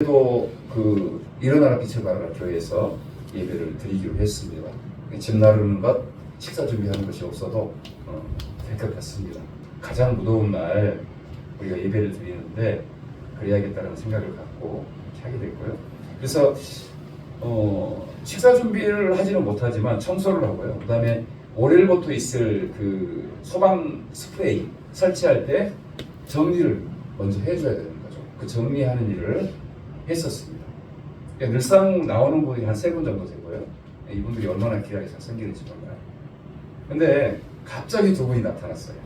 또 그 일어나라 빛을 발하라 교회에서 예배를 드리기로 했습니다. 집 나르는 것, 식사 준비하는 것이 없어도 될 것 같습니다. 가장 무더운 날 우리가 예배를 드리는데 그래야겠다는 생각을 갖고 하게 됐고요. 그래서 식사 준비를 하지는 못하지만 청소를 하고요. 그 다음에 올해부터 있을 그 소방 스프레이 설치할 때 정리를 먼저 해줘야 되는 거죠. 그 정리하는 일을 했었습니다. 그러니까 늘상 나오는 분이 한 3분 정도 되고요. 이분들이 얼마나 귀하게 잘 생기는지 몰라요. 근데 갑자기 2분이 나타났어요.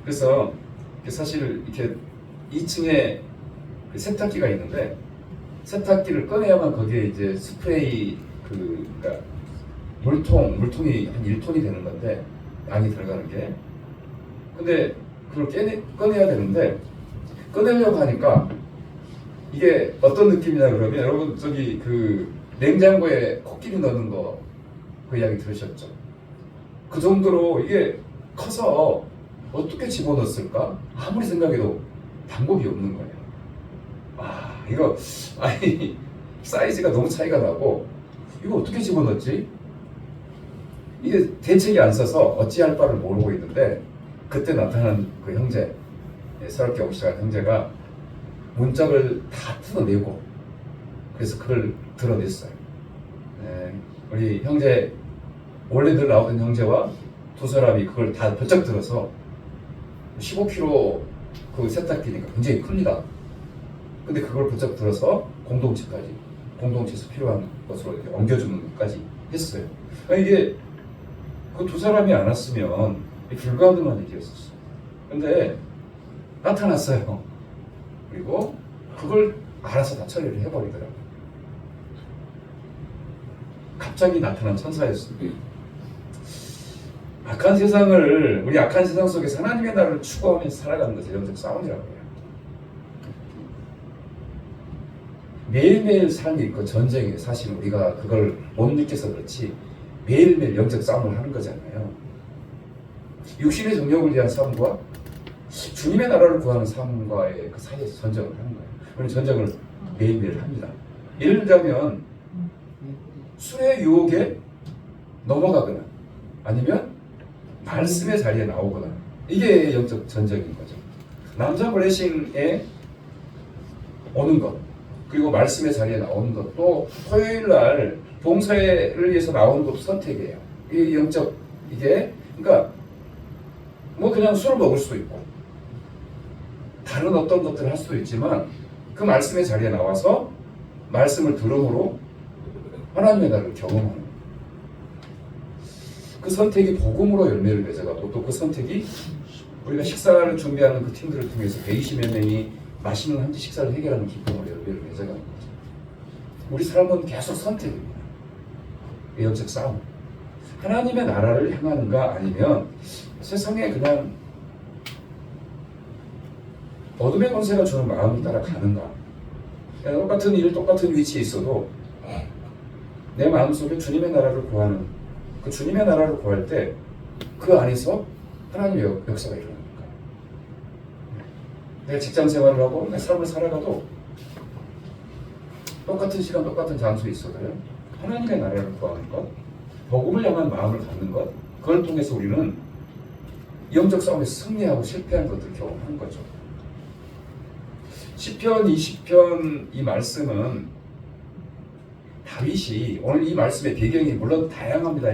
그래서 사실 이렇게 2층에 세탁기가 있는데 세탁기를 꺼내야만 거기에 이제 스프레이 그러니까 물통이 한 1톤이 되는 건데 양이 들어가는 게. 근데 그걸 꺼내야 되는데 꺼내려고 하니까 이게 어떤 느낌이냐 그러면 여러분 저기 그 냉장고에 코끼리 넣는 거 그 이야기 들으셨죠? 그 정도로 이게 커서 어떻게 집어넣었을까? 아무리 생각해도 방법이 없는 거예요. 이거 아니 사이즈가 너무 차이가 나고 이거 어떻게 집어넣었지? 이게 대책이 안 서서 어찌할 바를 모르고 있는데 그때 나타난 그 형제, 새롭게 오기 시작한 형제가 문짝을 다 뜯어내고 그래서 그걸 드러냈어요. 우리 형제 원래 늘 나오던 형제와 두 사람이 그걸 다 번쩍 들어서 15kg 그 세탁기니까 굉장히 큽니다. 근데 그걸 번쩍 들어서 공동체에서 필요한 것으로 이렇게 옮겨주는 것까지 했어요. 이게 그 두 사람이 안 왔으면 불가능한 일이었었어요. 근데 나타났어요. 그리고 그걸 알아서 다 처리를 해버리더라고요. 갑자기 나타난 천사였습니다. 우리 악한 세상 속에서 하나님의 나라를 추구하면서 살아가는 것이 영적 싸움이라고 해요. 매일매일 삶이 있고 전쟁이에요. 사실 우리가 그걸 못 느껴서 그렇지 매일매일 영적 싸움을 하는 거잖아요. 육신의 정욕을 위한 싸움과 주님의 나라를 구하는 삶과의 그 사이에서 전쟁을 하는 거예요. 우리는 전쟁을 매일매일 합니다. 예를 들자면 술의 유혹에 넘어가거나 아니면 말씀의 자리에 나오거나 이게 영적 전쟁인 거죠. 남자 블레싱에 오는 것 그리고 말씀의 자리에 나오는 것 또 토요일날 봉사를 위해서 나오는 것도 선택이에요. 이 영적 이게 그러니까 뭐 그냥 술을 먹을 수도 있고 다른 어떤 것들을 할 수도 있지만 그 말씀의 자리에 나와서 말씀을 들음으로 하나님의 나라를 경험하는 그 선택이 복음으로 열매를 맺어가고 또 그 선택이 우리가 식사를 준비하는 그 팀들을 통해서 120여 명이 맛있는 한끼 식사를 해결하는 기쁨으로 열매를 맺어가는 거죠. 우리 삶은 계속 선택입니다. 영적 싸움. 하나님의 나라를 향하는가 아니면 세상에 그냥 어둠의 권세가 주는 마음을 따라 가는가. 똑같은 일, 똑같은 위치에 있어도 내 마음속에 주님의 나라를 구하는 그 주님의 나라를 구할 때 그 안에서 하나님의 역사가 일어납니다. 내가 직장 생활을 하고 내 삶을 살아가도 똑같은 시간, 똑같은 장소에 있어도요. 하나님의 나라를 구하는 것, 복음을 향한 마음을 갖는 것, 그걸 통해서 우리는 영적 싸움에서 승리하고 실패한 것들을 경험하는 거죠. 시편 20편 이 말씀은 다윗이 오늘 이 말씀의 배경이 물론 다양합니다.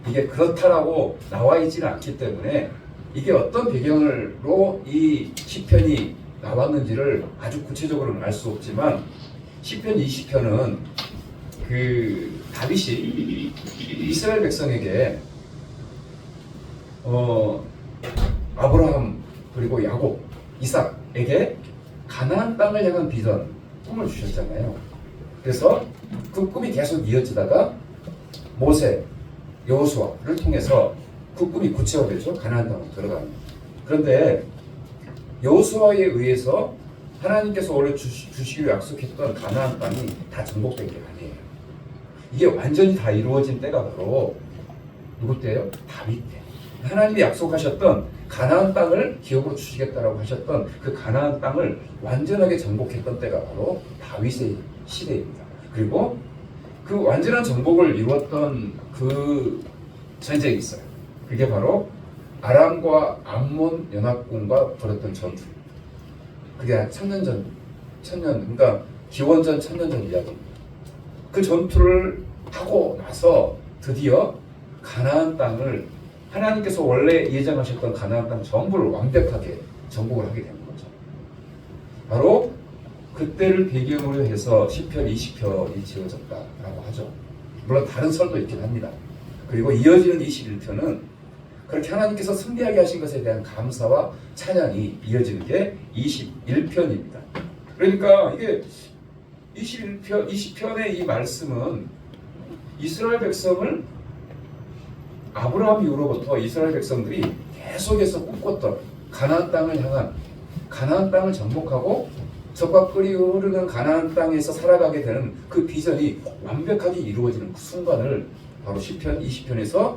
이게 그렇다라고 나와 있지는 않기 때문에 이게 어떤 배경으로 이 시편이 나왔는지를 아주 구체적으로는 알 수 없지만 시편 20편은 그 다윗이 이스라엘 백성에게 아브라함 그리고 야곱, 이삭에게 가나안 땅을 향한 비전, 꿈을 주셨잖아요. 그래서 그 꿈이 계속 이어지다가 모세, 여호수아를 통해서 그 꿈이 구체화되죠. 가나안 땅으로 들어가는. 그런데 여호수아에 의해서 하나님께서 원래 주시기로 약속했던 가나안 땅이 다 정복된 게 아니에요. 이게 완전히 다 이루어진 때가 바로 누구 때예요? 다윗 때. 하나님이 약속하셨던 가나안 땅을 기업으로 주시겠다라고 하셨던 그 가나안 땅을 완전하게 정복했던 때가 바로 다윗의 시대입니다. 그리고 그 완전한 정복을 이루었던 그 전쟁이 있어요. 그게 바로 아람과 암몬 연합군과 벌였던 전투. 그게 한 1000년 전, 그러니까 기원전 1000년 전 이야기입니다. 그 전투를 하고 나서 드디어 가나안 땅을 하나님께서 원래 예정하셨던 가나안 땅 전부를 완벽하게 정복을 하게 되는 거죠. 바로 그때를 배경으로 해서 시편 20편이 지어졌다라고 하죠. 물론 다른 설도 있긴 합니다. 그리고 이어지는 21편은 그렇게 하나님께서 승리하게 하신 것에 대한 감사와 찬양이 이어지는 게 21편입니다. 그러니까 이게 20편의 이 말씀은 이스라엘 백성을 아브라함 이후로부터 이스라엘 백성들이 계속해서 꿈꿨던 가나안 땅을 향한 가나안 땅을 정복하고 적과 끓이 흐르는 가나안 땅에서 살아가게 되는 그 비전이 완벽하게 이루어지는 그 순간을 바로 시편 20편에서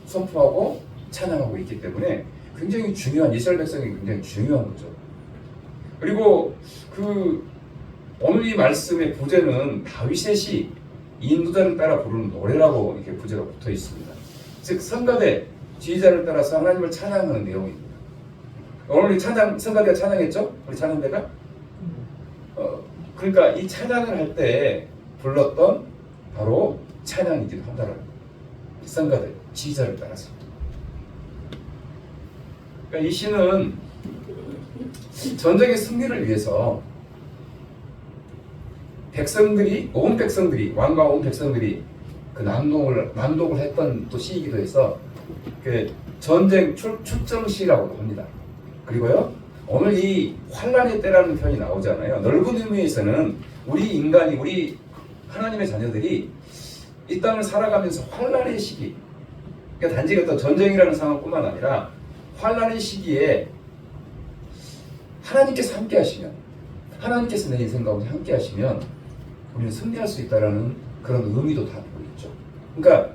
선포하고 찬양하고 있기 때문에 굉장히 중요한 이스라엘 백성이 굉장히 중요한 거죠. 그리고 오늘 이 말씀의 부제는 다윗의 시 인도자를 따라 부르는 노래라고 이렇게 부제가 붙어 있습니다. 즉 성가대 지휘자를 따라서 하나님을 찬양하는 내용입니다. 오늘 우리 성가대가 찬양했죠? 우리 찬양대가? 그러니까 이 찬양을 할 때 불렀던 바로 찬양이기도 한다라는 거예요. 성가대 지휘자를 따라서. 그러니까 이 시는 전쟁의 승리를 위해서 온 백성들이 왕과 온 백성들이 그 낭독을 했던 또 시이기도 해서 그 전쟁 출정시라고도 합니다. 그리고요 오늘 이 환란의 때라는 표현이 나오잖아요. 넓은 의미에서는 우리 하나님의 자녀들이 이 땅을 살아가면서 환란의 시기, 그러니까 단지 어떤 전쟁이라는 상황뿐만 아니라 환란의 시기에 하나님께서 함께 하시면, 하나님께서 내 인생 가운데 함께 하시면 우리는 승리할 수 있다는 그런 의미도 담고 있죠. 그러니까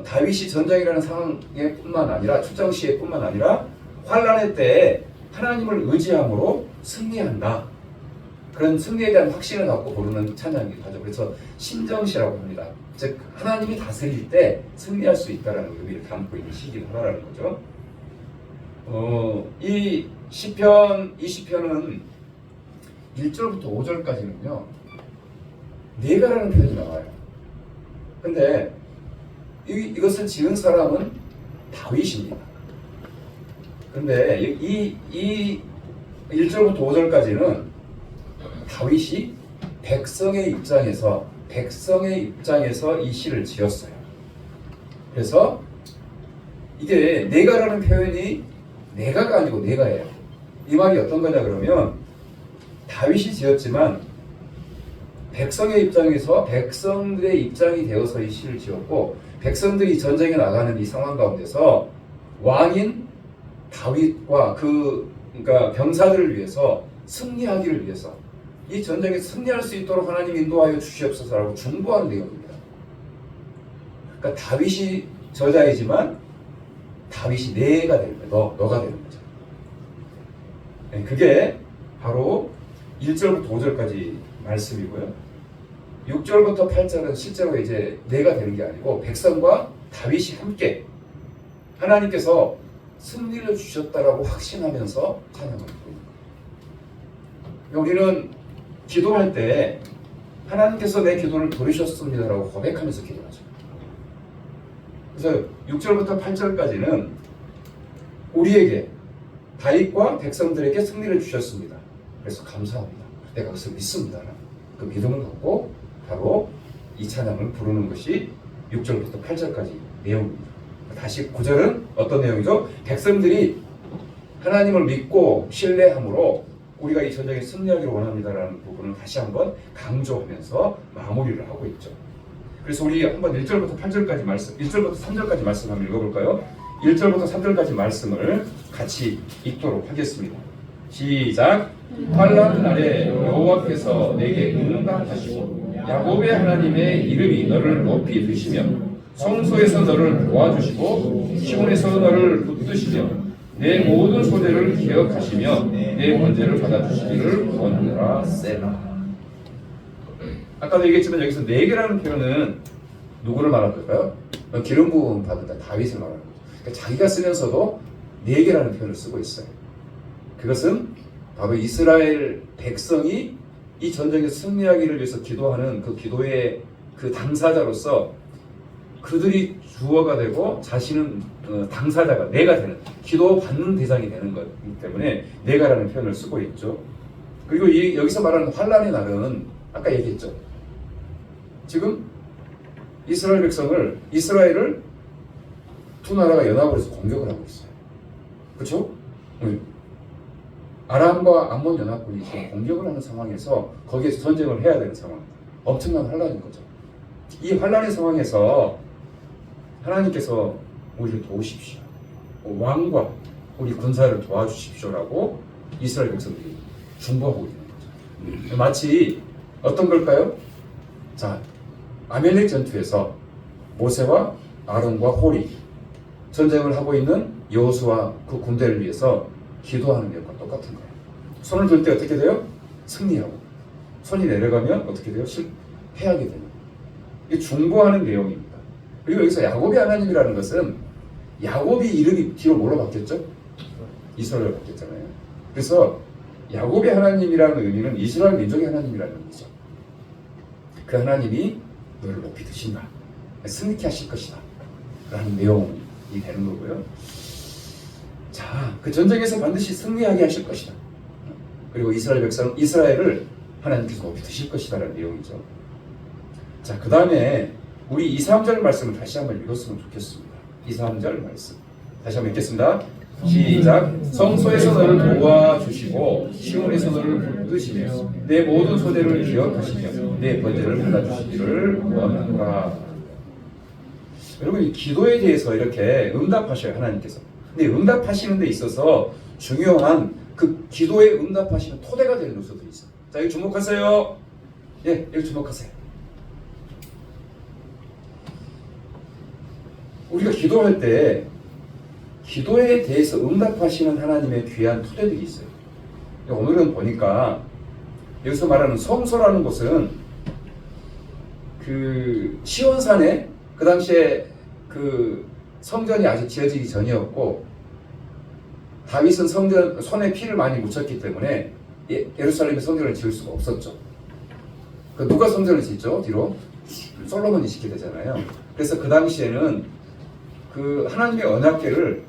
다윗이 전쟁이라는 상황에 뿐만 아니라 출정 시에 뿐만 아니라 환란의 때에 하나님을 의지함으로 승리한다. 그런 승리에 대한 확신을 갖고 부르는 찬양이기도 하죠. 그래서 신정시라고 합니다. 즉 하나님이 다스릴 때 승리할 수 있다는 의미를 담고 있는 시기를 하라는 거죠. 이 시편 20편은 1절부터 5절까지는요 내가라는 표현이 나와요. 근데 이것을 지은 사람은 다윗입니다. 근데 이 1절부터 5절까지는 다윗이 백성의 입장에서 이 시를 지었어요. 그래서 이게 내가라는 표현이 내가가 아니고 내가예요. 이 말이 어떤 거냐 그러면 다윗이 지었지만 백성의 입장에서 백성들의 입장이 되어서 이 시를 지었고 백성들이 전쟁에 나가는 이 상황 가운데서 왕인 다윗과 그러니까 병사들을 위해서 승리하기를 위해서 이 전쟁에 승리할 수 있도록 하나님 인도하여 주시옵소서라고 중보하는 내용입니다. 그러니까 다윗이 저자이지만 다윗이 내가 되는 거예요. 너가 되는 거죠. 네, 그게 바로 1절부터 5절까지 말씀이고요. 6절부터 8절은 실제로 이제 내가 되는 게 아니고 백성과 다윗이 함께 하나님께서 승리를 주셨다라고 확신하면서 찬양을 하고 있는 거예요. 우리는 기도할 때 하나님께서 내 기도를 들으셨습니다라고 고백하면서 기도하죠. 그래서 6절부터 8절까지는 우리에게 다윗과 백성들에게 승리를 주셨습니다. 그래서 감사합니다. 내가 그것을 믿습니다. 그 믿음을 갖고 바로 이 찬양을 부르는 것이 6절부터 8절까지 내용입니다. 다시 9절은 어떤 내용이죠? 백성들이 하나님을 믿고 신뢰함으로 우리가 이 전쟁에 승리하기를 원합니다라는 부분을 다시 한번 강조하면서 마무리를 하고 있죠. 그래서 우리 한번 1절부터 8절까지 말씀, 1절부터 3절까지 말씀 한번 읽어볼까요? 1절부터 3절까지 말씀을 같이 읽도록 하겠습니다. 시작. 환난 날에 여호와께서 내게 응답하시고 야곱의 하나님의 이름이 너를 높이 드시며 성소에서 너를 도와주시고 시온에서 너를 붙드시며 내 모든 소재를 기억하시며 내 번제를 받아주시기를 원하노라 세라. 아까도 얘기했지만 여기서 네 개라는 표현은 누구를 말하는 걸까요? 기름 부음 받은 다윗을 말하는 거죠. 그러니까 자기가 쓰면서도 네 개라는 표현을 쓰고 있어요. 그것은 바로 이스라엘 백성이 이 전쟁에서 승리하기를 위해서 기도하는 그 기도의 그 당사자로서 그들이 주어가 되고 자신은 당사자가 내가 되는 기도 받는 대상이 되는 거기 때문에 내가라는 표현을 쓰고 있죠. 그리고 여기서 말하는 환란의 날은 아까 얘기했죠. 지금 이스라엘을 두 나라가 연합을 해서 공격을 하고 있어요. 그렇죠? 아람과 암몬 연합군이 지금 공격을 하는 상황에서 거기에서 전쟁을 해야 되는 상황. 엄청난 환란인 거죠. 이 환란의 상황에서 하나님께서 우리를 도우십시오. 왕과 우리 군사를 도와주십시오라고 이스라엘 백성들이 중보하고 있는 거죠. 마치 어떤 걸까요? 자, 아멜렉 전투에서 모세와 아론과 홀이 전쟁을 하고 있는 여호수아 그 군대를 위해서 기도하는 것과 똑같은 거예요. 손을 들 때 어떻게 돼요? 승리하고 손이 내려가면 어떻게 돼요? 패하게 되는. 이게 중보하는 내용입니다. 그리고 여기서 야곱의 하나님이라는 것은 야곱이 이름이 뒤로 뭘로 바뀌었죠? 이스라엘로 바뀌었잖아요. 그래서 야곱의 하나님이라는 의미는 이스라엘 민족의 하나님이라는 의미죠. 그 하나님이 너를 높이 드신다. 승리케 하실 것이다. 라는 내용이 되는 거고요. 자, 그 전쟁에서 반드시 승리하게 하실 것이다. 그리고 이스라엘을 하나님께서 높이 드실 것이다. 라는 내용이죠. 자, 그 다음에 우리 2, 3절 말씀을 다시 한번 읽었으면 좋겠습니다. 2, 3절 말씀. 다시 한번 읽겠습니다. 시작. 성소에서 너를 도와주시고 시온에서 너를 붙드시며 내 모든 소재를 기억하시며 내 번제를 받아주시기를 원하노라. 여러분, 이 기도에 대해서 이렇게 응답하셔요, 하나님께서. 근데 응답하시는 데 있어서 중요한 그 기도에 응답하시는 토대가 되는 요소들이 있어요. 자, 여기 주목하세요. 예, 여기 주목하세요. 우리가 기도할 때 기도에 대해서 응답하시는 하나님의 귀한 토대들이 있어요. 오늘은 보니까 여기서 말하는 성소라는 곳은 그 시온산에 그 당시에 그 성전이 아직 지어지기 전이었고 다윗은 손에 피를 많이 묻혔기 때문에 예루살렘에 성전을 지을 수가 없었죠. 그 누가 성전을 짓죠? 뒤로 솔로몬이 짓게 되잖아요. 그래서 그 당시에는 그 하나님의 언약궤를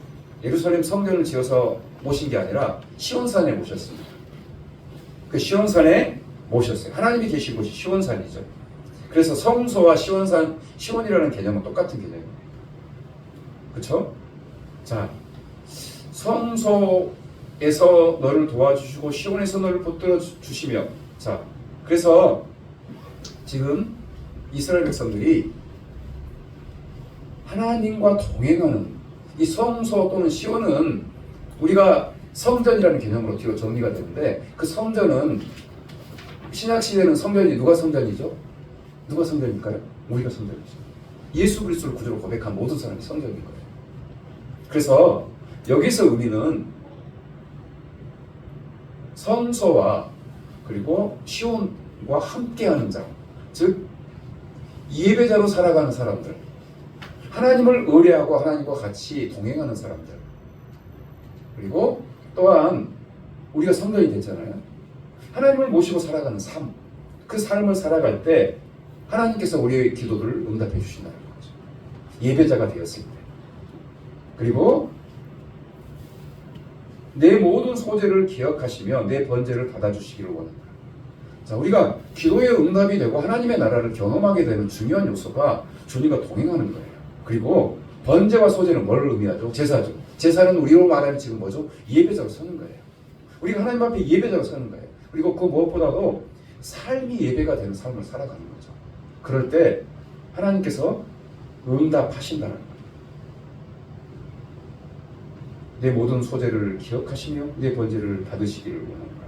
예루살렘 성전을 지어서 모신 게 아니라 시온산에 모셨습니다. 그 시온산에 모셨어요. 하나님이 계신 곳이 시온산이죠. 그래서 성소와 시온이라는 개념은 똑같은 개념이에요. 그렇죠? 자, 성소에서 너를 도와주시고 시온에서 너를 붙들어 주시며, 자, 그래서 지금 이스라엘 백성들이 하나님과 동행하는 이 성소 또는 시온은 우리가 성전이라는 개념으로 뒤로 정리가 되는데, 그 성전은 신약시대는 성전이 누가 성전이죠? 누가 성전일까요? 우리가 성전이죠. 예수 그리스도를 구주로 고백한 모든 사람이 성전인 거예요. 그래서 여기서 의미는 성소와 그리고 시온과 함께하는 자, 즉 예배자로 살아가는 사람들, 하나님을 의뢰하고 하나님과 같이 동행하는 사람들, 그리고 또한 우리가 성전이 됐잖아요. 하나님을 모시고 살아가는 삶, 그 삶을 살아갈 때 하나님께서 우리의 기도를 응답해 주신다는 거죠. 예배자가 되었을 때. 그리고 내 모든 소재를 기억하시며 내 번제를 받아주시기를 원한다. 자, 우리가 기도의 응답이 되고 하나님의 나라를 경험하게 되는 중요한 요소가 주님과 동행하는 거예요. 그리고 번제와 소제는 뭘 의미하죠? 제사죠. 제사는 우리로 말하면 지금 뭐죠? 예배자로 서는 거예요. 우리가 하나님 앞에 예배자로 서는 거예요. 그리고 그 무엇보다도 삶이 예배가 되는 삶을 살아가는 거죠. 그럴 때 하나님께서 응답하신다는 거예요. 내 모든 소재를 기억하시며 내 번제를 받으시기를 원합니다.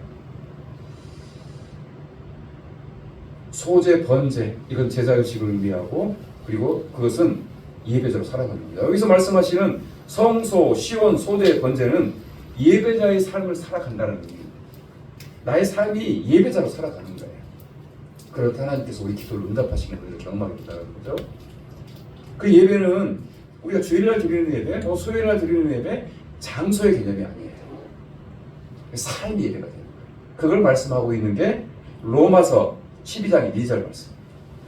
소제, 번제, 이건 제사의식을 의미하고, 그리고 그것은 예배자로 살아가는 겁니다. 여기서 말씀하시는 성소, 시온, 소대, 번제는 예배자의 삶을 살아간다는 의미입니다. 나의 삶이 예배자로 살아가는 거예요. 그렇다 하나님께서 우리 기도를 응답하시는 것을 경험하게 된다는 거죠. 그 예배는 우리가 주일날 드리는 예배, 수요일날 드리는 예배, 장소의 개념이 아니에요. 삶의 예배가 되는 거예요. 그걸 말씀하고 있는 게 로마서 12장 2절 말씀.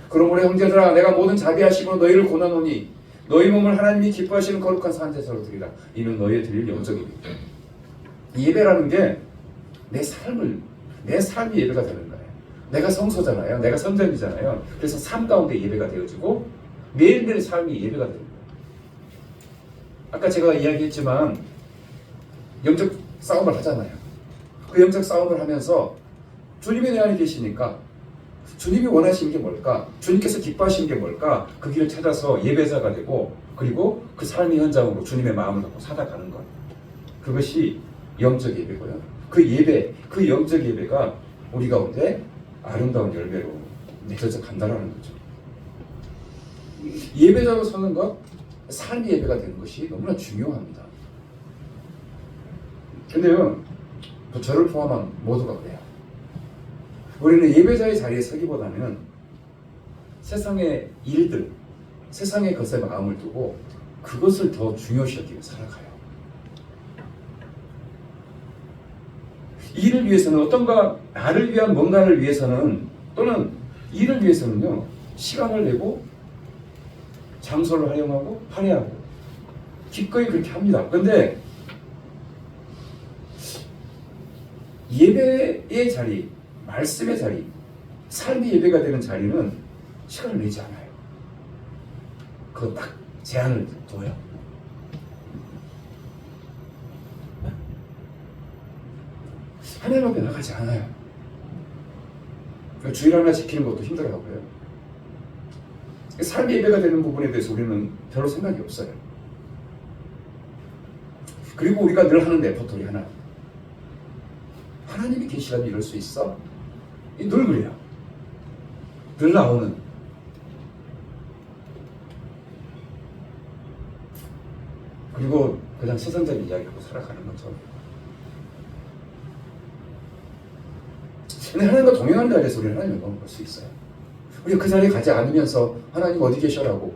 그러므로 형제들아 내가 모든 자비하심으로 너희를 권하노니 너희 몸을 하나님이 기뻐하시는 거룩한 산제사로 드리라. 이는 너희의 드릴 영적이니. 예배라는 게 내 삶이 예배가 되는 거예요. 내가 성소잖아요. 내가 성전이잖아요. 그래서 삶 가운데 예배가 되어지고 매일매일 삶이 예배가 되는 거예요. 아까 제가 이야기했지만 영적 싸움을 하잖아요. 그 영적 싸움을 하면서 주님이 내 안에 계시니까 주님이 원하시는 게 뭘까? 주님께서 기뻐하시는 게 뭘까? 그 길을 찾아서 예배자가 되고 그리고 그 삶의 현장으로 주님의 마음을 갖고 살아가는 것. 그것이 영적 예배고요. 그 예배, 그 영적 예배가 우리 가운데 아름다운 열매로 맺어져 간다라는 거죠. 예배자로 서는 것, 삶의 예배가 되는 것이 너무나 중요합니다. 근데요, 저를 포함한 모두가 그래요. 우리는 예배자의 자리에 서기보다는 세상의 일들, 세상의 것에 마음을 두고 그것을 더 중요시 여기며 살아가요. 이를 위해서는 어떤가 나를 위한 뭔가를 위해서는 또는 이를 위해서는요 시간을 내고 장소를 활용하고 할애하고 기꺼이 그렇게 합니다. 그런데 예배의 자리, 말씀의 자리, 삶의 예배가 되는 자리는 시간을 내지 않아요. 그거 딱 제한을 둬요. 하나님 앞에 나가지 않아요. 주일 하나 지키는 것도 힘들어하고요. 삶의 예배가 되는 부분에 대해서 우리는 별로 생각이 없어요. 그리고 우리가 늘 하는 레퍼토리 하나. 하나님이 계시라면 이럴 수 있어? 늘 그래요. 늘 나오는. 그리고 그냥 세상적인 이야기하고 살아가는 거죠. 근데 하나님과 동행하는 자리에서 우리는 하나님의 영광을 볼 수 있어요. 우리가 그 자리에 가지 않으면서 하나님 어디 계셔라고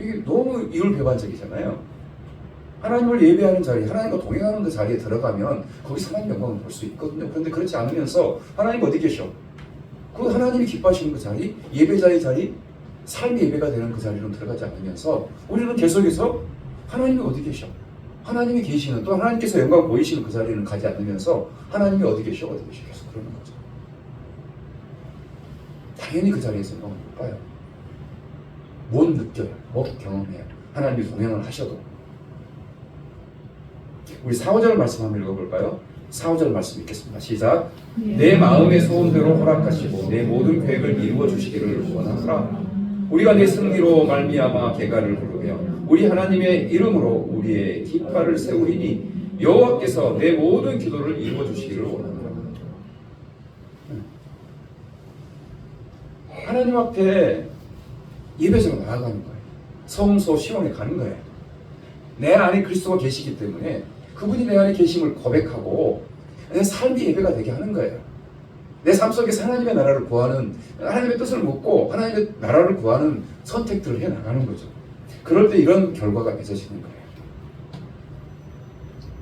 이게 너무 이율배반적이잖아요. 하나님을 예배하는 자리, 하나님과 동행하는 그 자리에 들어가면 거기서 하나님의 영광을 볼 수 있거든요. 그런데 그렇지 않으면서 하나님 어디 계셔? 그 하나님이 기뻐하시는 그 자리, 예배자의 자리, 삶의 예배가 되는 그 자리로 들어가지 않으면서 우리는 계속해서 하나님이 어디 계셔? 하나님이 계시는 또 하나님께서 영광 보이시는 그 자리는 가지 않으면서 하나님이 어디 계셔? 어디 계셔? 계속 그러는 거죠. 당연히 그 자리에서 영광을 못 봐요. 못 느껴요. 못 경험해요. 하나님이 동행을 하셔도. 우리 4, 5절 말씀 한번 읽어볼까요? 4, 5절 말씀 읽겠습니다. 시작. 내 마음의 소원대로 허락하시고 내 모든 계획을 이루어 주시기를 원하노라. 우리가 내 승리로 말미암아 개가를 부르며 우리 하나님의 이름으로 우리의 깃발을 세우리니 여호와께서 내 모든 기도를 이루어 주시기를 원하노라. 하나님 앞에 예배자로 나아가는 거예요. 성소 시온에 가는 거예요. 내 안에 그리스도가 계시기 때문에 그분이 내 안에 계심을 고백하고 내 삶이 예배가 되게 하는 거예요. 내 삶 속에서 하나님의 나라를 구하는, 하나님의 뜻을 묻고 하나님의 나라를 구하는 선택들을 해 나가는 거죠. 그럴 때 이런 결과가 맺어지는 거예요.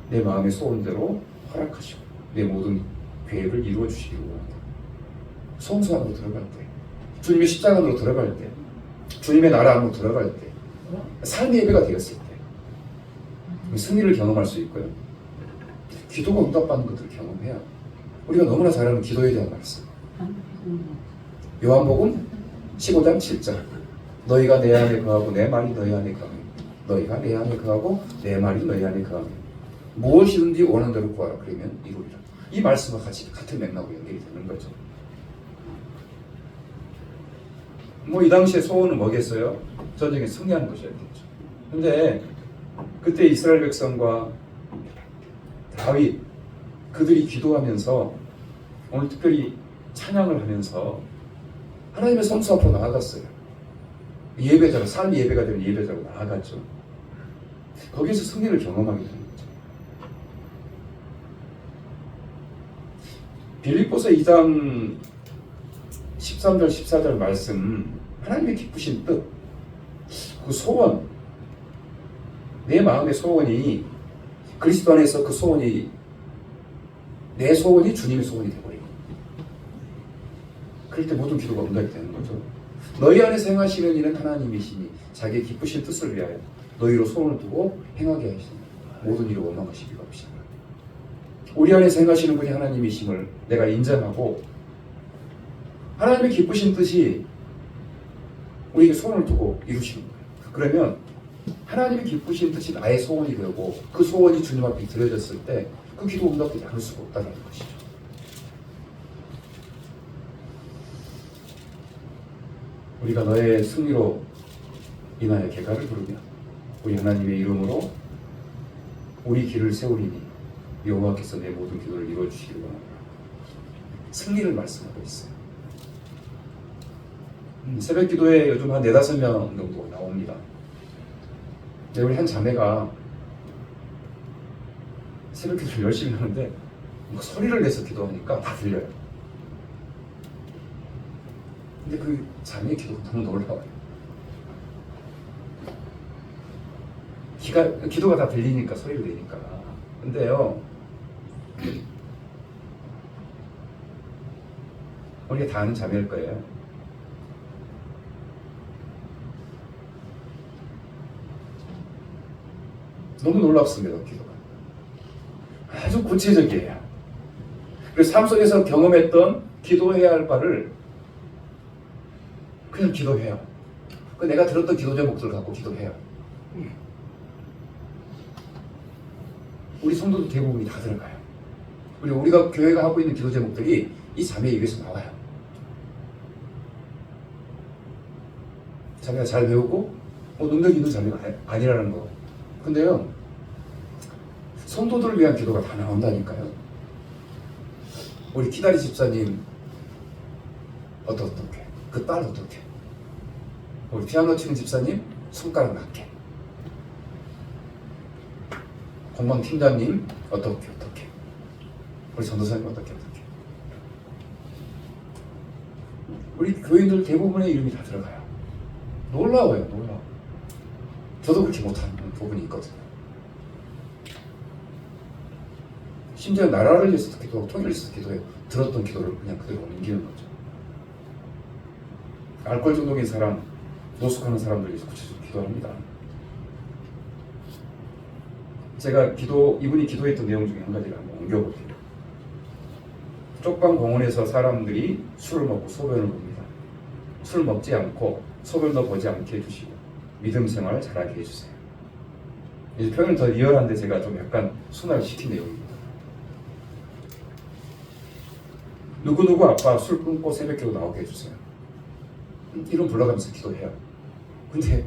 내 마음의 소원대로 허락하시고 내 모든 계획을 이루어 주시기를 원합니다. 성소 안으로 들어갈 때, 주님의 십자가 안으로 들어갈 때, 주님의 나라 안으로 들어갈 때, 삶의 예배가 되었을 때 승리를 경험할 수 있고요. 기도가 응답받는 것들을 경험해야 우리가 너무나 잘 아는 기도에 대한 말씀. 요한복음 15장 7절. 너희가 내 안에 거하고 내 말이 너희 안에 거하며 너희가 내 안에 거하고 내 말이 너희 안에 거하며 무엇이든지 원하는 대로 구하라 그러면 이루리라. 이 말씀과 같은 맥락으로 연결이 되는 거죠. 이 당시에 소원은 뭐겠어요? 전쟁에 승리하는 것이었겠죠. 근데 그때 이스라엘 백성과 다윗 그들이 기도하면서 오늘 특별히 찬양을 하면서 하나님의 성소 앞으로 나아갔어요. 예배자로, 삶이 예배가 되는 예배자로 나아갔죠. 거기서 승리를 경험하게 되는 거죠. 빌립보서 2장 13절 14절 말씀, 하나님의 기쁘신 뜻, 그 소원, 내 마음의 소원이 그리스도 안에서 그 소원이, 내 소원이 주님의 소원이 되버리고, 그럴 때 모든 기도가 응답이 되는 거죠. 너희 안에서 행하시는 일은 하나님이시니 자기의 기쁘신 뜻을 위하여 너희로 소원을 두고 행하게 하시니 모든 일을 원망하시기가 없이나. 우리 안에서 행하시는 분이 하나님이심을 내가 인정하고, 하나님의 기쁘신 뜻이 우리에게 소원을 두고 이루시는 거예요. 그러면 하나님의 기쁘신 뜻이 나의 소원이 되고, 그 소원이 주님 앞에 드려졌을 때 그 기도 응답되지 않을 수가 없다는 것이죠. 우리가 너의 승리로 인하여 개가를 부르며 우리 하나님의 이름으로 우리 길을 세우리니 여호와께서 내 모든 기도를 이루어주시기를 원합니다. 승리를 말씀하고 있어요. 새벽 기도에 요즘 한 4-5명 정도 나옵니다. 근데 우리 한 자매가 새벽 기도를 열심히 하는데 소리를 내서 기도하니까 다 들려요. 근데 그 자매의 기도가 너무 놀라워요. 기도가 다 들리니까, 소리를 내니까. 근데요, 우리가 다 아는 자매일 거예요. 너무 놀랍습니다, 기도가. 아주 구체적이에요. 그래서 삶 속에서 경험했던 기도해야 할 바를 그냥 기도해요. 내가 들었던 기도 제목들을 갖고 기도해요. 우리 성도도 대부분이 다 들어가요. 우리가 교회가 하고 있는 기도 제목들이 이 자매 입에서 나와요. 자매가 잘 배우고 능력 있는 자매가 아니라는 거. 근데요, 성도들을 위한 기도가 다 나온다니까요. 우리 키다리 집사님 어떻게, 그 딸 어떻게, 우리 피아노 치는 집사님 손가락 낮게, 공방 팀장님 어떻게, 우리 전도사님 어떻게. 우리 교인들 대부분의 이름이 다 들어가요. 놀라워요, 놀라워. 저도 그렇게 못하는 부분이 있거든요. 심지어 나라를 위해서도 기도하고 통일을 위해서도 기도해요. 들었던 기도를 그냥 그대로 옮기는 거죠. 알코올 중독인 사람, 노숙하는 사람들 위해서 구체적으로 기도합니다. 제가 이분이 기도했던 내용 중에 한 가지를 한번 옮겨볼게요. 쪽방 공원에서 사람들이 술을 먹고 소변을 봅니다. 술 먹지 않고 소변도 보지 않게 해주시고 믿음 생활 잘하게 해주세요. 이제 표현을 더 리얼한데 제가 좀 약간 순화를 시킨 내용입니다. 누구누구 아빠 술 끊고 새벽기도 나오게 해주세요. 이름 불러가면서 기도해요. 근데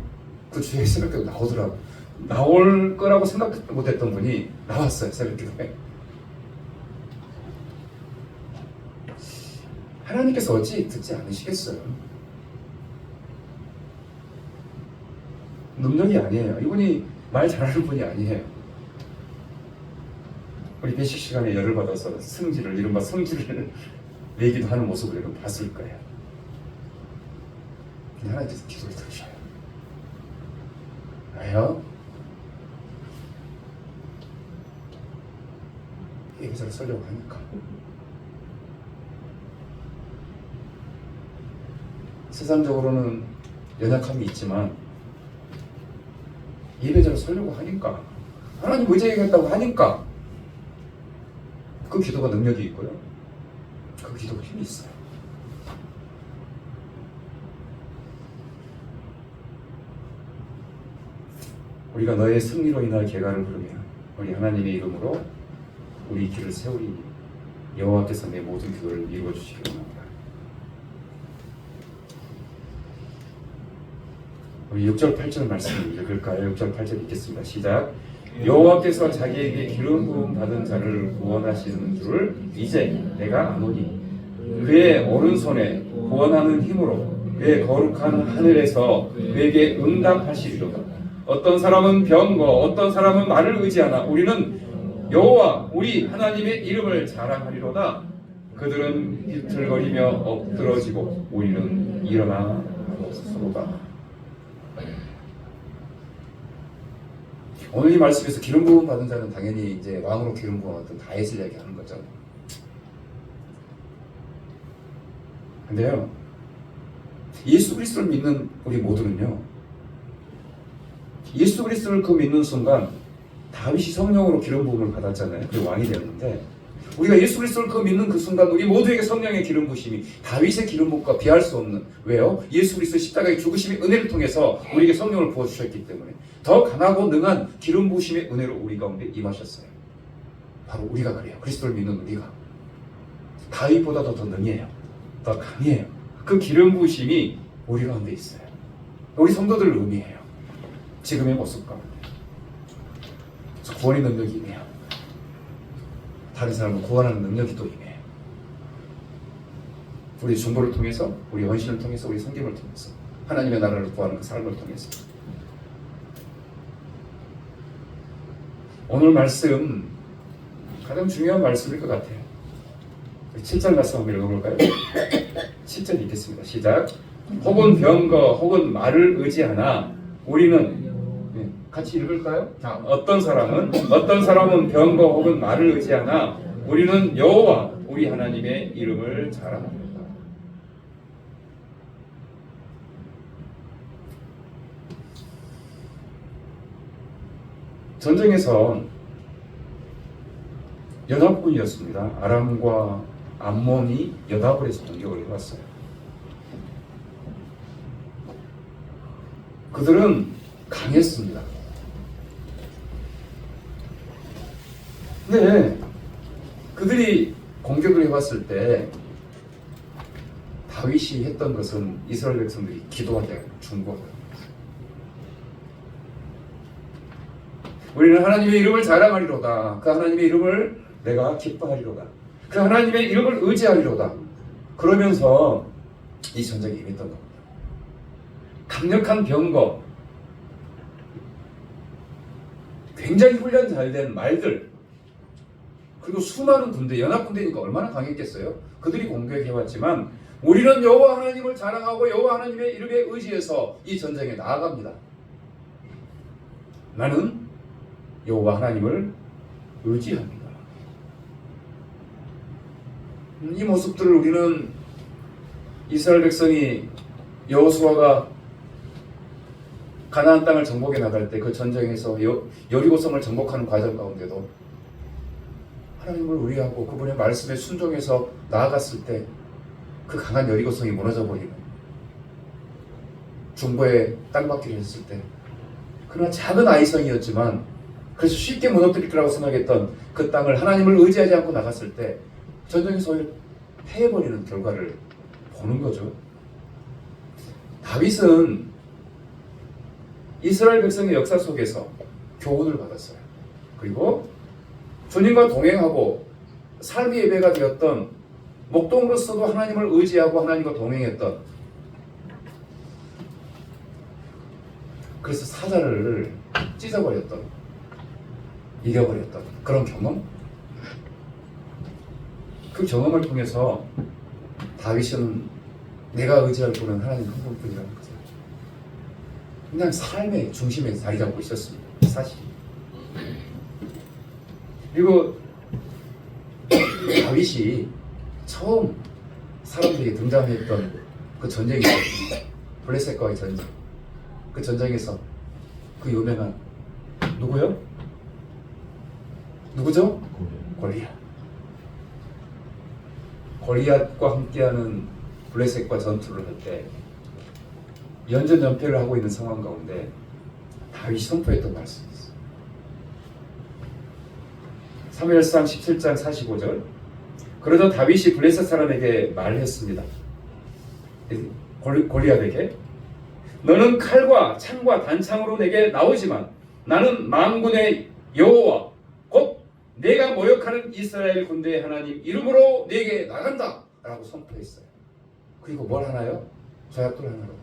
그 주에 새벽기도 나오더라고. 나올 거라고 생각도 못했던 분이 나왔어요, 새벽기도에. 하나님께서 어찌 듣지 않으시겠어요? 능력이 아니에요. 이분이 말 잘하는 분이 아니에요. 우리 배식 시간에 열을 받아서 이른바 성질을 내기도 하는 모습을 여러분 봤을 거예요. 근데 하나님께서 기도를 들으셔요. 왜요? 예배자를 쓰려고 하니까. 세상적으로는 연약함이 있지만 예배자를 쓰려고 하니까, 하나님 의지하겠다고 하니까 그 기도가 능력이 있고요. 그 기도가 힘이 있어요. 우리가 너의 승리로 인할 개가를 부르며 우리 하나님의 이름으로 우리 길을 세우리니 여호와께서 내 모든 기도를 이루어 주시기를 원합니다. 우리 6절 8절 말씀 읽을까요? 6절 8절 읽겠습니다. 시작. 여호와께서 자기에게 기름 부음 받은 자를 구원하시는 줄을 이제 내가 아노니 그의 오른손에 구원하는 힘으로 내 거룩한 하늘에서 내게 응답하시리로다. 어떤 사람은 병거, 어떤 사람은 말을 의지하나 우리는 여호와 우리 하나님의 이름을 자랑하리로다. 그들은 비틀거리며 엎드러지고 우리는 일어나 서로다. 오늘 이 말씀에서 기름 부음 받은 자는 당연히 이제 왕으로 기름 부음 받은 다윗을 이야기하는 거죠. 근데요, 예수 그리스도를 믿는 우리 모두는요, 예수 그리스도를 그 믿는 순간 다윗이 성령으로 기름 부음을 받았잖아요. 그리고 왕이 되었는데, 우리가 예수 그리스도를 그 믿는 그 순간 우리 모두에게 성령의 기름 부으심이 다윗의 기름 부음과 비할 수 없는, 왜요? 예수 그리스도 십자가의 죽으심의 은혜를 통해서 우리에게 성령을 부어 주셨기 때문에 더 강하고 능한 기름 부으심의 은혜로 우리 가운데 임하셨어요. 바로 우리가 그래요. 그리스도를 믿는 우리가 다윗보다도 더 능해요. 더 강해요. 그 기름 부으심이 우리 가운데 있어요. 우리 성도들을 의미해요. 지금의 모습 가운데 구원의 능력이 임해요. 다른 사람을 구원하는 능력이 또 임해요. 우리 중보를 통해서, 우리 헌신을 통해서, 우리 섬김을 통해서, 하나님의 나라를 구하는 그 삶을 통해서. 오늘 말씀 가장 중요한 말씀일 것 같아요. 7절 말씀 한번 읽어볼까요? 7절 읽겠습니다. 시작. 혹은 병거 혹은 말을 의지하나 우리는, 같이 읽을까요? 자, 어떤 사람은 병거 혹은 말을 의지하나 우리는 여호와 우리 하나님의 이름을 자랑합니다. 전쟁에서 연합군이었습니다. 아람과 암몬이 연합을 해서 공격을 해왔어요. 그들은 강했습니다. 근데 그들이 공격을 해왔을 때 다윗이 했던 것은 이스라엘 백성들이 기도하게 중보하고, 우리는 하나님의 이름을 자랑하리로다. 그 하나님의 이름을 내가 기뻐하리로다. 그 하나님의 이름을 의지하리로다. 그러면서 이 전쟁에 임했던 겁니다. 강력한 병거, 굉장히 훈련 잘 된 말들, 그리고 수많은 군대, 연합군대니까 얼마나 강했겠어요? 그들이 공격해왔지만 우리는 여호와 하나님을 자랑하고 여호와 하나님의 이름에 의지해서 이 전쟁에 나아갑니다. 나는 여호와 하나님을 의지합니다. 이 모습들을 우리는 이스라엘 백성이 여호수아가 가나안 땅을 정복해 나갈 때 그 전쟁에서 여리고성을 정복하는 과정 가운데도 하나님을 의뢰하고 그분의 말씀에 순종해서 나아갔을 때 그 강한 여리고성이 무너져 버리는, 중보에 땅받기를 했을 때, 그러나 작은 아이성이었지만 그래서 쉽게 무너뜨릴 거라고 생각했던 그 땅을 하나님을 의지하지 않고 나갔을 때 전쟁에서 패해버리는 결과를 보는 거죠. 다윗은 이스라엘 백성의 역사 속에서 교훈을 받았어요. 그리고 주님과 동행하고 삶의 예배가 되었던, 목동으로서도 하나님을 의지하고 하나님과 동행했던, 그래서 사자를 찢어버렸던, 이겨버렸던 그런 경험, 그 경험을 통해서 다윗은 내가 의지할 분은 하나님 한 분뿐이라는 거죠. 그냥 삶의 중심에 자리 잡고 있었습니다. 사실. 그리고 다윗이 처음 사람들에게 등장했던 그 전쟁이 있었습니다. 블레셋과의 전쟁. 그 전쟁에서 그 유명한, 누구요? 누구죠? 골리앗. 골리앗과 함께하는 블레셋과 전투를 할 때 연전연패를 하고 있는 상황 가운데 다윗이 선포했던 말씀이 있어요. 사무엘상 17장 45절. 그러자 다윗이 블레셋 사람에게 말했습니다. 골리앗에게, 너는 칼과 창과 단창으로 내게 나오지만 나는 만군의 여호와 곧 내가 모욕하는 이스라엘 군대의 하나님 이름으로 내게 나간다 라고 선포했어요. 그리고 뭘 하나요? 저약돌 하나로.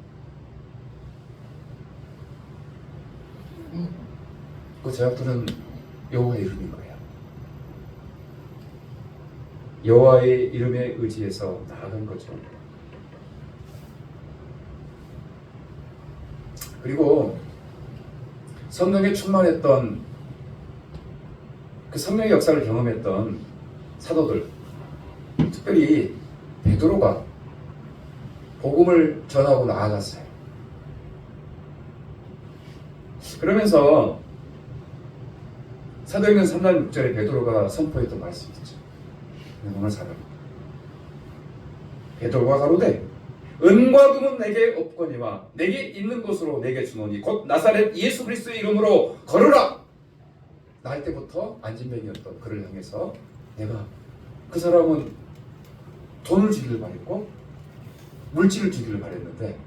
그 저약돌은 여호와의 이름인 거예요. 여호와의 이름에 의지해서 나아간 거죠. 그리고 성령에 충만했던 그 성령의 역사를 경험했던 사도들, 특별히 베드로가 복음을 전하고 나아갔어요. 그러면서 사도행전 3장 6절에 베드로가 선포했던 말씀이 있죠. 오늘 사람 베드로가 가로되 은과 금은 내게 없거니와 내게 있는 것으로 내게 주노니 곧 나사렛 예수 그리스도의 이름으로 걸으라. 날 때부터 안진뱅이였던 그를 향해서 내가, 그 사람은 돈을 주기를 바랬고 물질을 주기를 바랬는데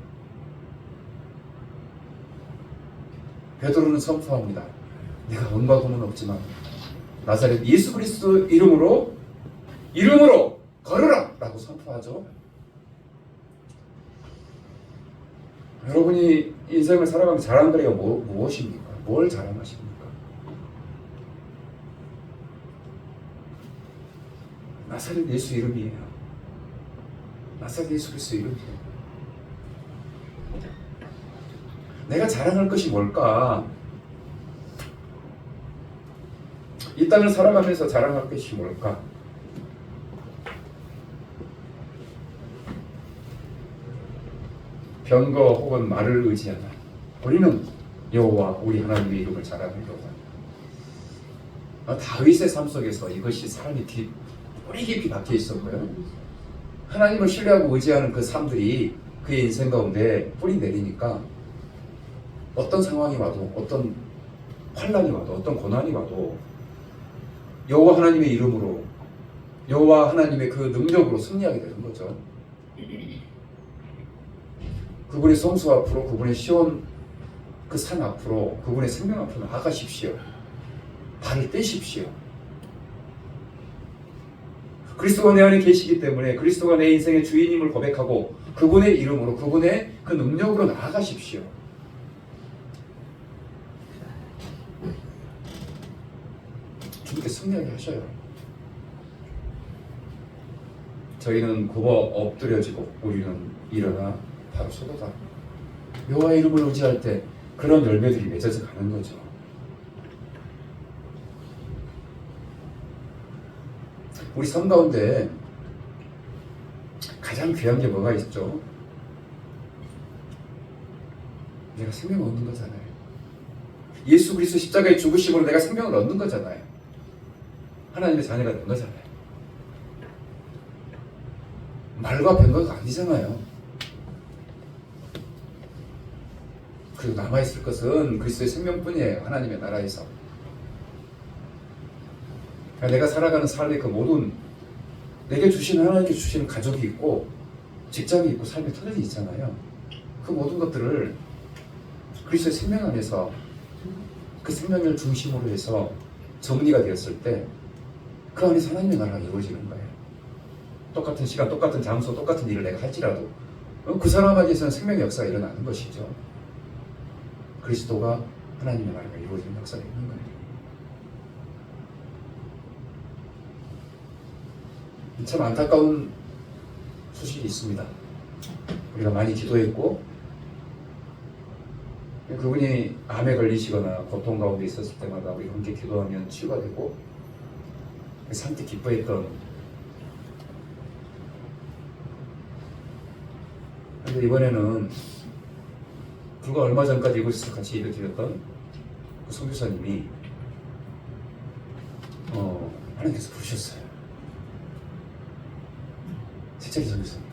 베드로는 선포합니다. 내가 은과 금은 없지만 나사렛 예수 그리스도 이름으로 걸으라 라고 선포하죠. 여러분이 인생을 살아가면서 잘하는 거리가 무엇입니까? 뭘 자랑하십니까? 나사렛 예수 이름이에요. 나사렛 예수 그리스도 이름이에요. 내가 자랑할 것이 뭘까? 이 땅을 살아가면서 자랑할 것이 뭘까? 병거 혹은 말을 의지하다. 우리는 여호와 우리 하나님의 이름을 자랑하려고 합니다. 다윗의 삶 속에서 이것이 삶이 뿌리 깊이 박혀 있었고요. 하나님을 신뢰하고 의지하는 그 삶들이 그의 인생 가운데 뿌리 내리니까 어떤 상황이 와도, 어떤 환난이 와도, 어떤 고난이 와도 여호와 하나님의 이름으로, 여호와 하나님의 그 능력으로 승리하게 되는 거죠. 그분의 성수 앞으로, 그분의 시온 그 산 앞으로, 그분의 생명 앞으로 나아가십시오. 발을 떼십시오. 그리스도가 내 안에 계시기 때문에 그리스도가 내 인생의 주인임을 고백하고 그분의 이름으로, 그분의 그 능력으로 나아가십시오. 주님께 승리하게 하셔요. 저희는 굽어 엎드려지고 우리는 일어나 바로 서도다. 여호와의 이름을 의지할 때 그런 열매들이 맺어져 가는 거죠. 우리 삶 가운데 가장 귀한 게 뭐가 있죠? 내가 생명을 얻는 거잖아요. 예수 그리스도 십자가의 죽으심으로 내가 생명을 얻는 거잖아요. 하나님의 자녀가 된 거잖아요. 말과 변거가 아니잖아요. 그리고 남아있을 것은 그리스도의 생명뿐이에요. 하나님의 나라에서. 내가 살아가는 삶의 그 모든, 내게 주시는, 하나님께 주시는 가족이 있고 직장이 있고 삶의 터전이 있잖아요. 그 모든 것들을 그리스도의 생명 안에서 그 생명을 중심으로 해서 정리가 되었을 때 그 안에서 하나님의 나라가 이루어지는 거예요. 똑같은 시간, 똑같은 장소, 똑같은 일을 내가 할지라도 그 사람에게서는 생명의 역사가 일어나는 것이죠. 그리스도가 하나님의 나라가 이루어지는 역사가 있는 거예요. 참 안타까운 소식이 있습니다. 우리가 많이 기도했고 그분이 암에 걸리시거나 고통 가운데 있었을 때마다 우리 함께 기도하면 치유가 되고 산뜻 기뻐했던, 그런데 이번에는 불과 얼마 전까지 이곳에서 같이 예배 드렸던 그 선교사님이 하나님께서 부르셨어요. 세차리 선교사님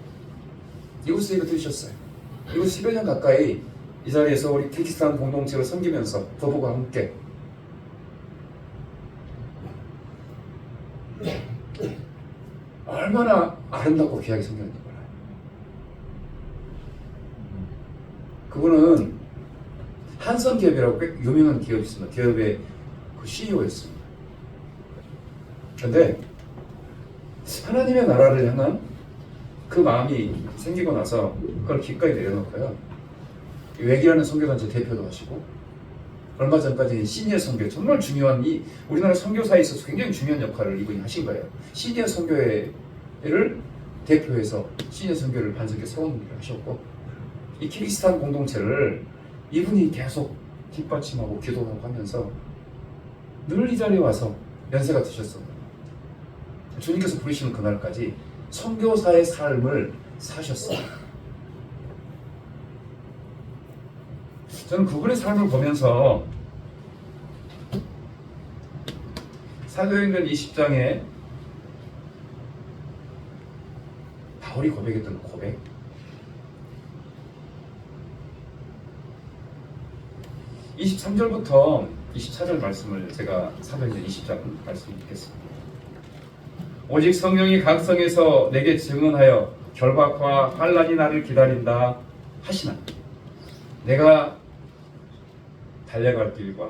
이곳에서 예배 드리셨어요. 이곳 10여 년 가까이 이 자리에서 우리 키르기스탄 공동체를 섬기면서 저보고 함께 얼마나 아름답고 귀하게 섬겼는지 몰라요. 그분은 한성기업이라고 꽤 유명한 기업이 있습니다. 기업의 그 CEO였습니다. 그런데 하나님의 나라를 향한 그 마음이 생기고 나서 그걸 기꺼이 내려놓고요. 외기라는 선교단체 대표도 하시고 얼마 전까지 시니어 선교 정말 중요한 이 우리나라 선교사에 있어서 굉장히 중요한 역할을 이분이 하신 거예요. 시니어 선교회를 대표해서 시니어 선교를 반석에 세우는 일을 하셨고 이 키르기스탄 공동체를 이분이 계속 뒷받침하고 기도하고 하면서 늘 이 자리에 와서 연세가 드셨어요. 주님께서 부르시는 그날까지 선교사의 삶을 사셨어요. 저는 그분의 삶을 보면서 사도행전 20장에 바울이 고백했던 고백, 23절부터 24절 말씀을 제가 사도행전 20장 말씀 읽겠습니다. 오직 성령이 각성에서 내게 증언하여 결박과 환난이 나를 기다린다 하시나 내가 달려갈 길과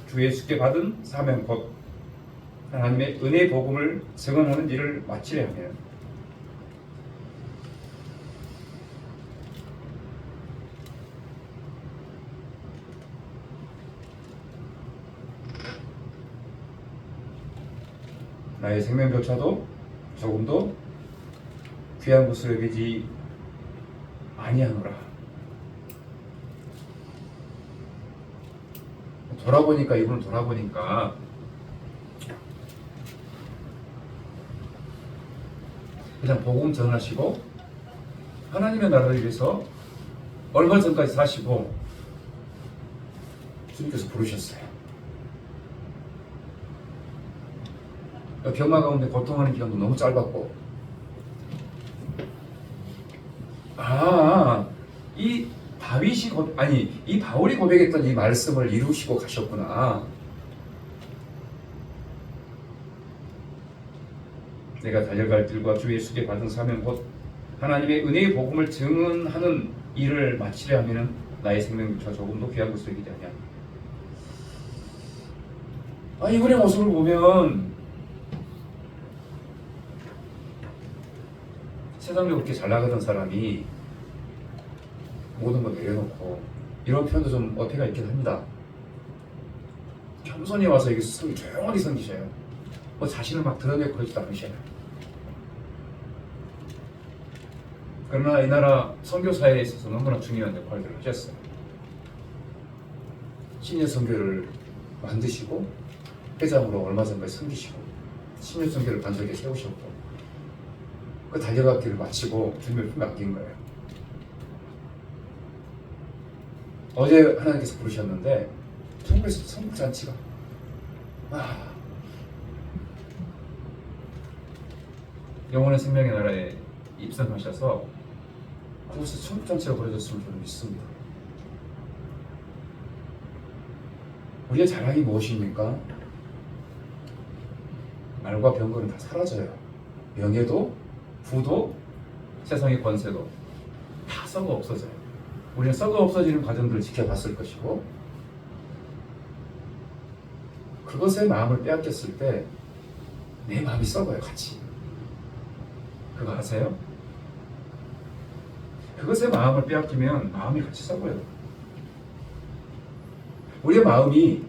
주 예수께 받은 사명 곧 하나님의 은혜의 복음을 증언하는 일을 마치려 하며 나의 생명조차도 조금도 귀한 것으로 여기지 아니하노라. 이분을 돌아보니까 그냥 복음 전하시고 하나님의 나라를 위해서 얼마 전까지 사시고 주님께서 부르셨어요. 병마 가운데 고통하는 기간도 너무 짧았고 이 바울이 고백했던 이 말씀을 이루시고 가셨구나. 내가 달려갈 길과 주 예수께 받은 사명 곧 하나님의 은혜의 복음을 증언하는 일을 마치려 하면은 나의 생명조차 조금도 귀한 것으로 여기지 아니하노라. 이분의 모습을 보면 세상적으로 그렇게 잘 나가던 사람이 모든 걸 내려놓고 이런 표현도 좀 어폐가 있긴 합니다. 겸손히 와서 이게 조용하게 섬기셔요. 자신을 막 드러내고 그러지도 않으셔요. 그러나 이 나라 선교사에 있어서 너무나 중요한 역할들을 하셨어요. 신여 선교를 만드시고 회장으로 얼마 전까지 섬기시고 신여 선교를 반석에 세우셨고 그 달려갈 길을 마치고 주님을 품에 안긴 거예요. 어제 하나님께서 부르셨는데 천국에서 천국잔치가 영원한 생명의 나라에 입성하셔서 그곳에서 천국잔치가 벌어졌으면 저는 믿습니다. 우리의 자랑이 무엇입니까? 말과 병거는 다 사라져요. 명예도 부도 세상의 권세도 다 썩어 없어져요. 우리는 썩어 없어지는 과정들을 지켜봤을 것이고 그것의 마음을 빼앗겼을 때 내 마음이 썩어요. 같이. 그거 아세요? 그것의 마음을 빼앗기면 마음이 같이 썩어요. 우리의 마음이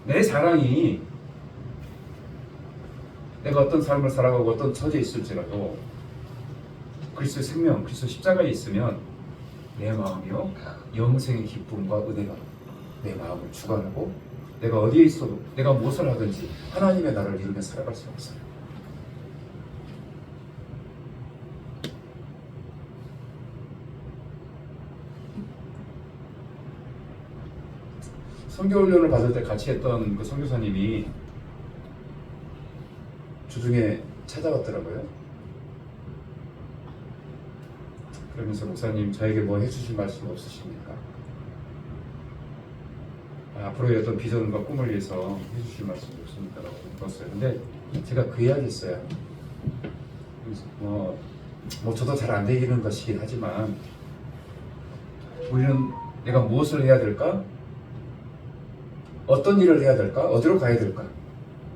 내 자랑이 내가 어떤 삶을 살아가고 어떤 처지에 있을지라도 그리스도의 생명, 그리스도 십자가에 있으면 내 마음이요 영생의 기쁨과 은혜가 내 마음을 주관하고 내가 어디에 있어도 내가 무엇을 하든지 하나님의 나라를 이루며 살아갈 수 없어요. 선교훈련을 받을 때 같이 했던 그 선교사님이 주중에 찾아왔더라고요. 그러면서 목사님 저에게 뭐 해주실 말씀 없으십니까? 앞으로의 어떤 비전과 꿈을 위해서 해주실 말씀 없습니까? 라고 물었어요. 근데 제가 그 이야기 했어요. 뭐 저도 잘 안 되기는 것이긴 하지만 우리는 내가 무엇을 해야 될까? 어떤 일을 해야 될까? 어디로 가야 될까?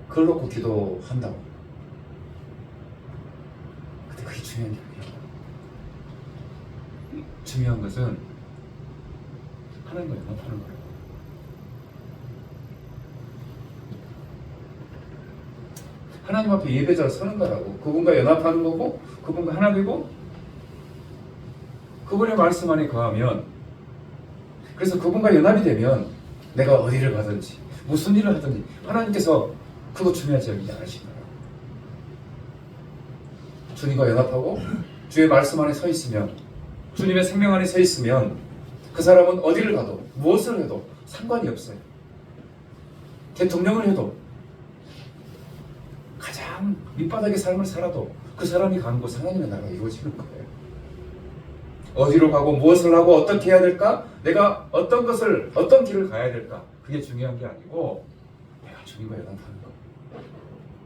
그걸 놓고 기도한다고. 그게 중요한 게 아니에요. 중요한 것은 하나님과 연합하는 거예요. 하나님 앞에 예배자로 서는 거라고. 그분과 연합하는 거고, 그분과 하나 되고, 그분의 말씀 안에 거하면, 그래서 그분과 연합이 되면 내가 어디를 가든지 무슨 일을 하든지 하나님께서 그거 중요하지 않으신가요? 주님과 연합하고 주의 말씀 안에 서 있으면, 주님의 생명 안에 서 있으면 그 사람은 어디를 가도 무엇을 해도 상관이 없어요. 대통령을 해도 가장 밑바닥의 삶을 살아도 그 사람이 가는 곳 하나님의 나라가 이루어지는 거예요. 어디로 가고 무엇을 하고 어떻게 해야 될까? 내가 어떤 것을, 어떤 길을 가야 될까? 그게 중요한 게 아니고 내가 주님과 연합하는 거.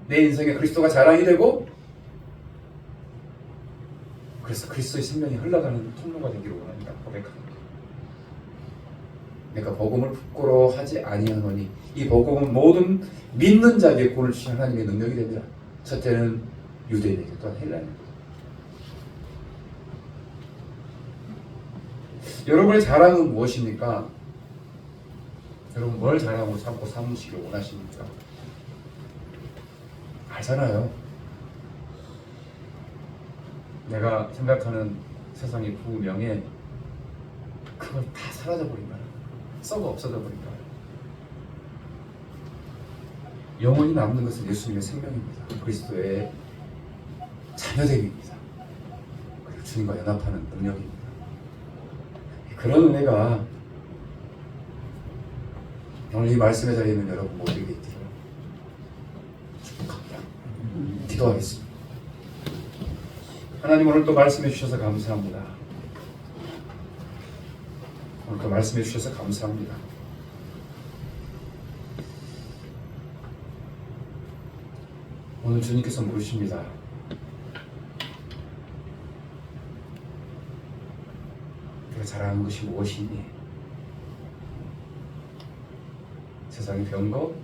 내 인생에 그리스도가 자랑이 되고, 그래서 그리스도의 생명이 흘러가는 통로가 되기를 원합니다. 고백합니다. 내가 복음을 부끄러워하지 아니하노니 이 복음은 모든 믿는 자에게 구원을 주신 하나님의 능력이 됩니다. 첫째는 유대인에게, 또한 헬라인에게. 여러분의 자랑은 무엇입니까? 여러분 뭘 자랑으로 삼고 삼으시길 원하십니까? 알잖아요. 내가 생각하는 세상의 부명예, 그걸 다 사라져버린 거야. 썩어 없어져버린 거야. 영원히 남는 것은 예수님의 생명입니다. 그리스도의 자녀됨입니다. 그리고 주님과 연합하는 능력입니다. 그런 은혜가 오늘 이 말씀의 자리에 있는 여러분 모두에게 있기를 축복합니다. 기도하겠습니다. 하나님, 오늘 또 말씀해 주셔서 감사합니다. 오늘 또 말씀해 주셔서 감사합니다. 오늘 주님께서 물으십니다. 내가 자랑하는 것이 무엇이니? 세상의 병거,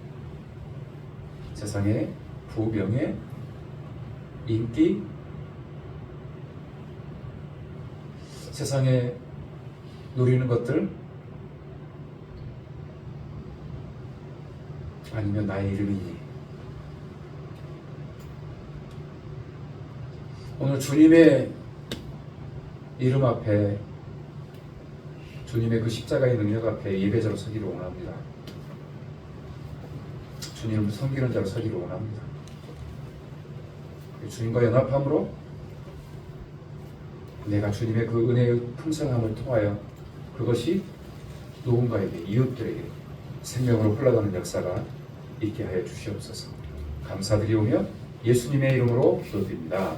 세상의 부명예, 인기, 세상에 누리는 것들, 아니면 나의 이름이니? 오늘 주님의 이름 앞에, 주님의 그 십자가의 능력 앞에 예배자로 서기를 원합니다. 주님을 섬기는 자로 서기를 원합니다. 주님과 연합함으로 내가 주님의 그 은혜의 풍성함을 통하여 그것이 누군가에게, 이웃들에게 생명으로 흘러가는 역사가 있게 하여 주시옵소서. 감사드리오며 예수님의 이름으로 기도드립니다.